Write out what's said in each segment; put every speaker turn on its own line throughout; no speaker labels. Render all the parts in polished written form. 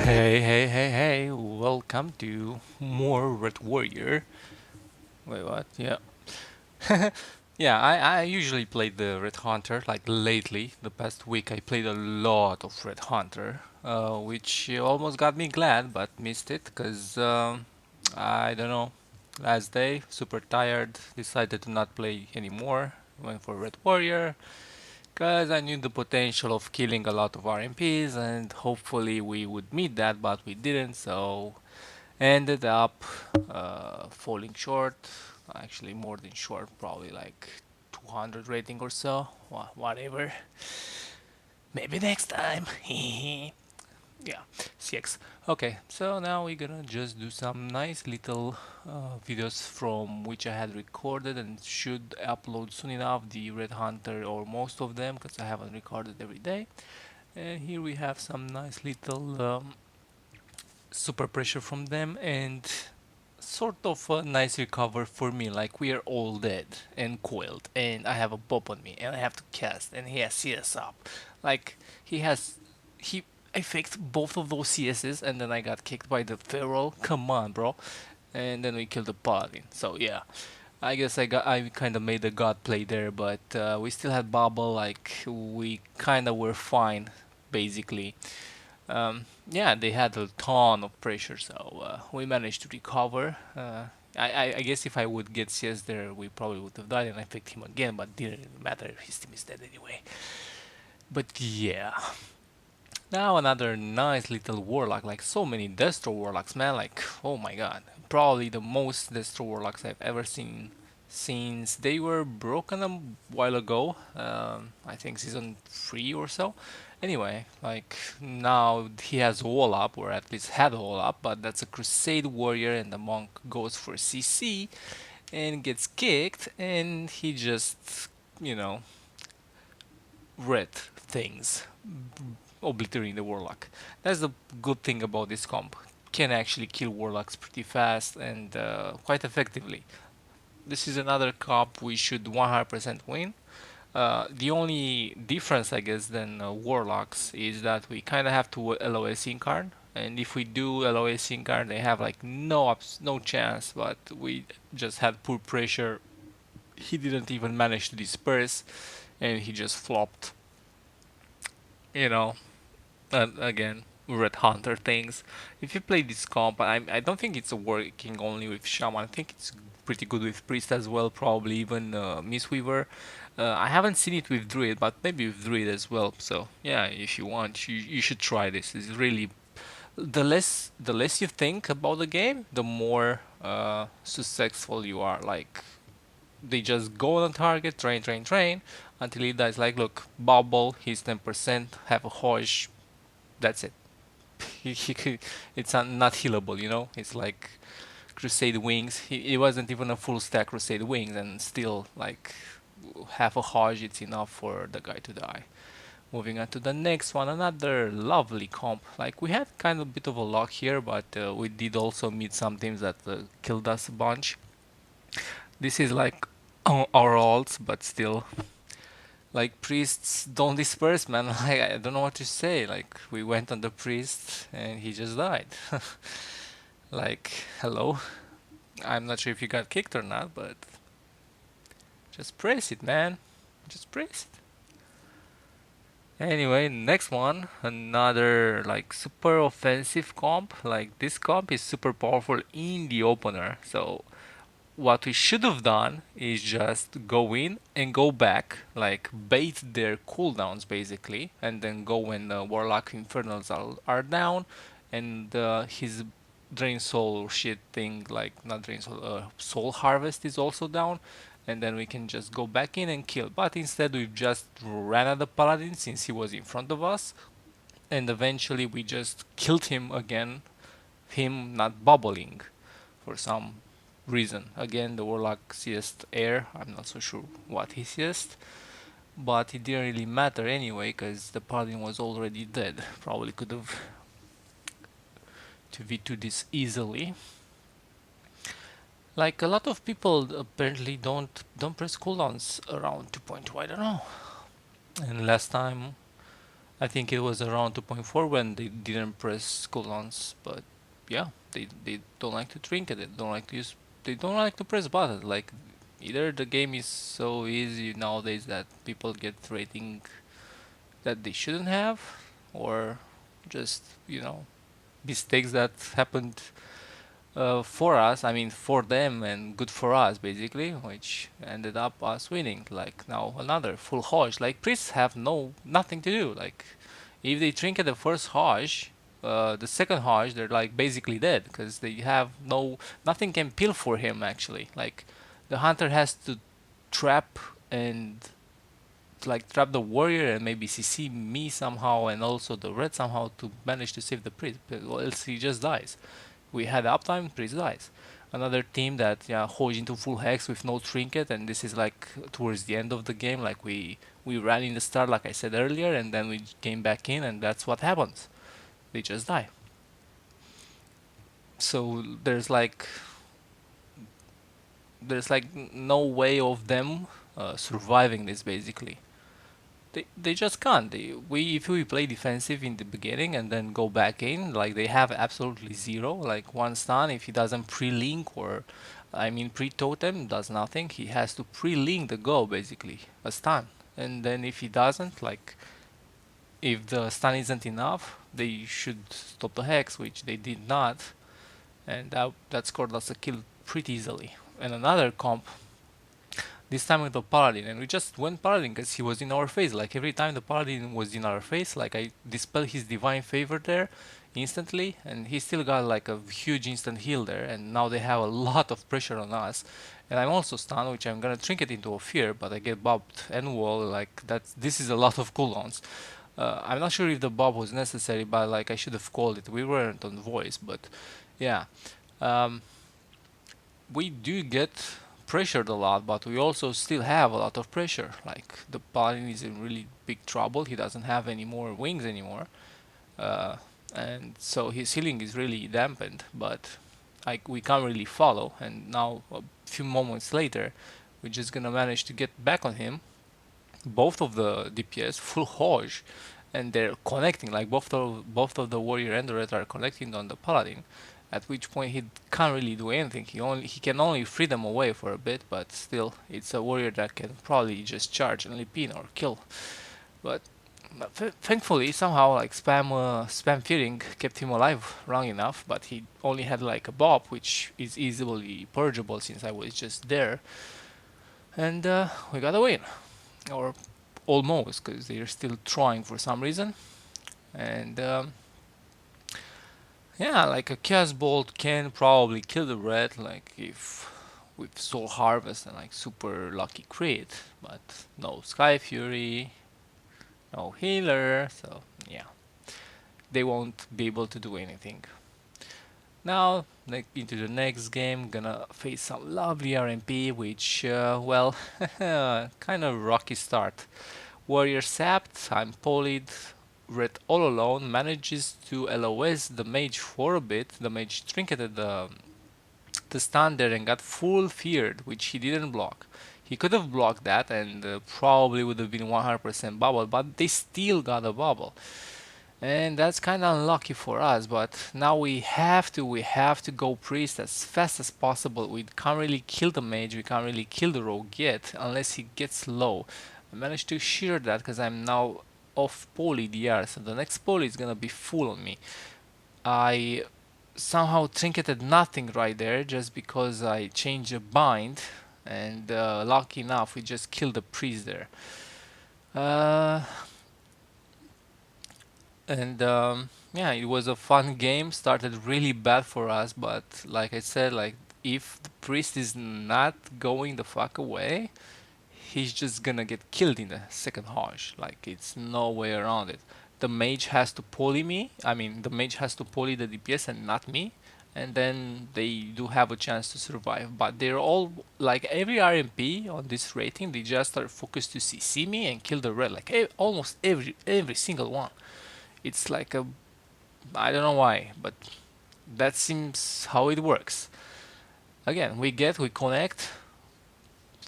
Hey, welcome to More Ret Warrior. Wait, what? Yeah. Yeah, I usually play the Red Hunter, like lately. The past week I played a lot of Red Hunter, which almost got me glad, but missed it, because, I don't know, last day, super tired, decided to not play anymore, went for Red Warrior, because I knew the potential of killing a lot of RMPs, and hopefully we would meet that, but we didn't, so ended up falling short. Actually, more than short, probably like 200 rating or so. Whatever. Maybe next time. Yeah, CX. Okay, so now we're gonna just do some nice little videos from which I had recorded and should upload soon enough, the Red Hunter or most of them, because I haven't recorded every day. And here we have some nice little super pressure from them, and sort of a nice recover for me, like we are all dead and coiled and I have a pop on me and I have to cast and he has CS up. Like he has he I faked both of those CSs and then I got kicked by the feral. Come on, bro. And then we killed the paladin. So yeah. I guess I kind of made a god play there, but we still had bubble. Like we kind of were fine, basically. Yeah, they had a ton of pressure, so we managed to recover. I guess if I would get CS there, we probably would have died, and I picked him again, but didn't really matter. His team is dead anyway. But yeah, now another nice little warlock. Like so many Destro warlocks, man. Like oh my god, probably the most Destro warlocks I've ever seen since they were broken a while ago. I think season 3 or so. Anyway, like now he has a wall up, or at least had a wall up, but that's a crusade warrior, and the monk goes for CC and gets kicked, and he just, you know, read things, obliterating the warlock. That's the good thing about this comp. Can actually kill warlocks pretty fast and quite effectively. This is another comp we should 100% win. The only difference, I guess, than Warlocks is that we kind of have to LOS Incarn, and if we do LOS Incarn, they have like no chance. But we just had poor pressure. He didn't even manage to disperse, and he just flopped. You know, and again, Red Hunter things. If you play this comp, I don't think it's working only with Shaman. I think it's pretty good with Priest as well, probably even Mistweaver. I haven't seen it with Druid, but maybe with Druid as well. So yeah, if you want, you should try this. It's really the less you think about the game, the more successful you are. Like they just go on target, train until he dies. Like look, bubble, he's 10%, have a Hosh, that's it. It's not healable, you know. It's like Crusade Wings. It wasn't even a full stack Crusade Wings, and still like half a Hodge. It's enough for the guy to die. Moving on to the next one, another lovely comp. Like we had kind of a bit of a luck here, but we did also meet some teams that killed us a bunch. This is like our alts, but still like priests don't disperse, man. Like I don't know what to say. Like we went on the priest and he just died. Like hello, I'm not sure if you got kicked or not, but just press it, man. Just press it. Anyway, next one, another like super offensive comp. Like this comp is super powerful in the opener, so what we should have done is just go in and go back, like bait their cooldowns basically, and then go when the Warlock Infernals are down, and his Drain Soul shit thing, like not Drain Soul, Soul Harvest is also down, and then we can just go back in and kill. But instead, we just ran at the Paladin since he was in front of us, and eventually we just killed him again, him not bubbling for some reason. Again, the Warlock CS'd air. I'm not so sure what he CS'd, but it didn't really matter anyway because the Paladin was already dead. Probably could have 2v2 this easily. Like a lot of people apparently don't press cooldowns around 2.2. I don't know. And last time I think it was around 2.4 when they didn't press cooldowns, but yeah, they don't like to drink it. They don't like to use. They don't like to press buttons. Like either the game is so easy nowadays that people get rating that they shouldn't have, or just mistakes that happened for us, I mean for them and good for us basically, which ended up us winning. Like now another full Hoj. Like priests have nothing to do. Like if they trinket the first Hoj, the second Hoj they're like basically dead because they have nothing can peel for him actually. Like the hunter has to trap and like trap the warrior and maybe CC me somehow and also the red somehow to manage to save the priest, or else he just dies. We had uptime, priest dies. Another team that holds into full hex with no trinket, and this is like towards the end of the game. Like we ran in the start, like I said earlier, and then we came back in, and that's what happens. They just die. So there's like no way of them surviving this basically. They just can't. If we play defensive in the beginning and then go back in, like they have absolutely zero. Like one stun, if he doesn't pre-link or, I mean pre-totem, does nothing. He has to pre-link the go basically, a stun. And then if he doesn't, like if the stun isn't enough, they should stop the hex, which they did not, and that scored us a kill pretty easily. And another comp this time with the paladin, and we just went paladin because he was in our face. Like every time the paladin was in our face, like I dispelled his divine favor there instantly, and he still got like a huge instant heal there, and now they have a lot of pressure on us. And I'm also stunned, which I'm gonna trinket into a fear, but I get bobbed and wall. Like this is a lot of cooldowns. I'm not sure if the bob was necessary, but like I should have called it. We weren't on voice, but yeah. Um, we do get pressured a lot, but we also still have a lot of pressure. Like the paladin is in really big trouble. He doesn't have any more wings anymore, uh, and so his healing is really dampened. But like we can't really follow. And now a few moments later, we're just gonna manage to get back on him. Both of the DPS full Hoj, and they're connecting. Like both of the warrior and the red are connecting on the paladin, at which point he can't really do anything. He can only free them away for a bit, but still, it's a warrior that can probably just charge and pin or kill. But thankfully, somehow like spam fearing kept him alive long enough. But he only had like a bob, which is easily purgeable since I was just there, and we got a win, or almost, because they're still trying for some reason, and. Yeah, like a Chaos Bolt can probably kill the red, like if with Soul Harvest and like super lucky crit, but no Sky Fury, no healer, so yeah, they won't be able to do anything. Now, into the next game, gonna face some lovely RMP, which, well, kind of rocky start. Warrior sapped, I'm polyed, Red all alone manages to LOS the mage for a bit. The mage trinketed the stun there and got full feared, which he didn't block. He could have blocked that and probably would have been 100% bubble, but they still got a bubble. And that's kind of unlucky for us, but now we have to go priest as fast as possible. We can't really kill the mage, we can't really kill the rogue yet, unless he gets low. I managed to shear that because I'm now off poly DR, so the next poly is gonna be full on me. I somehow trinketed nothing right there just because I changed a bind, and lucky enough we just killed the priest there. Uh, and yeah, it was a fun game. Started really bad for us, but like I said, like if the priest is not going the fuck away, he's just gonna get killed in the second Hoj. Like it's no way around it. The mage has to poly me. I mean, the mage has to poly the DPS and not me, and then they do have a chance to survive. But they're all like every RMP on this rating, they just are focused to CC me and kill the red. Like almost every single one. It's like a I don't know why, but that seems how it works. Again, we connect,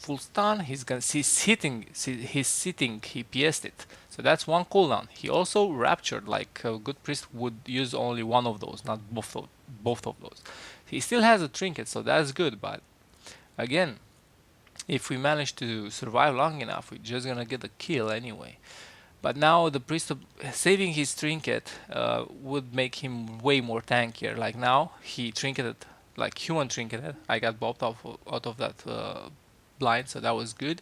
full stun, he's sitting, he PS'd it. So that's one cooldown. He also raptured, like a good priest would use only one of those, not both of those. He still has a trinket, so that's good, but again, if we manage to survive long enough, we're just gonna get a kill anyway. But now the priest saving his trinket would make him way more tankier. Like now he trinketed, like human trinketed. I got bopped out of that blind, so that was good.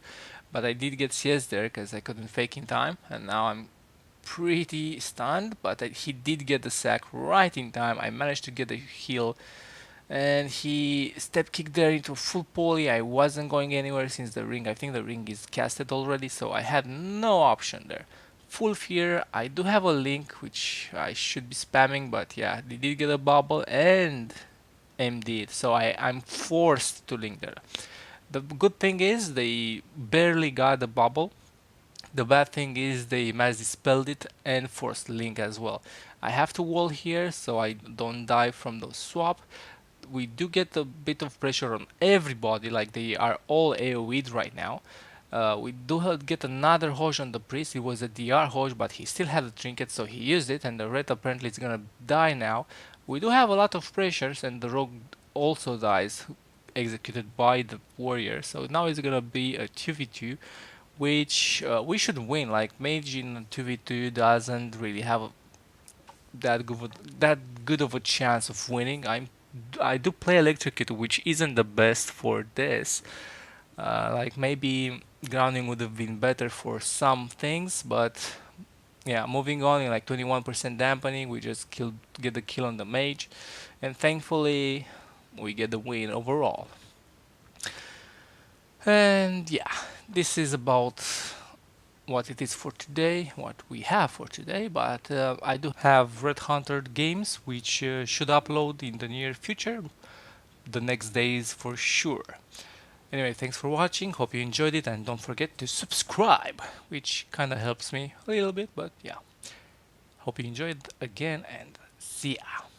But I did get CS there because I couldn't fake in time, and now I'm pretty stunned. But he did get the sack right in time. I managed to get a heal, and he step kicked there into full poly. I wasn't going anywhere since the ring. I think the ring is casted already, so I had no option there. Full fear. I do have a link which I should be spamming, but yeah, they did get a bubble and MD it, so I'm forced to link there. The good thing is they barely got the bubble. The bad thing is they mass dispelled it and forced link as well. I have to wall here so I don't die from the swap. We do get a bit of pressure on everybody, like they are all AoE'd right now. We do get another Hoj on the priest. It was a DR Hoj, but he still had a trinket, so he used it, and the red apparently is gonna die now. We do have a lot of pressures, and the rogue also dies, executed by the warrior. So now it's gonna be a 2v2, which we should win. Like mage in 2v2 doesn't really have that good of a chance of winning. I do play electrocute, which isn't the best for this. Like maybe grounding would have been better for some things, but yeah, moving on in like 21% dampening, we just get the kill on the mage, and thankfully we get the win overall. And yeah, this is about what it is for today, what we have for today, but I do have Red Hunter games which should upload in the near future, the next days for sure. Anyway, thanks for watching, hope you enjoyed it, and don't forget to subscribe, which kinda helps me a little bit, but yeah. Hope you enjoyed again, and see ya!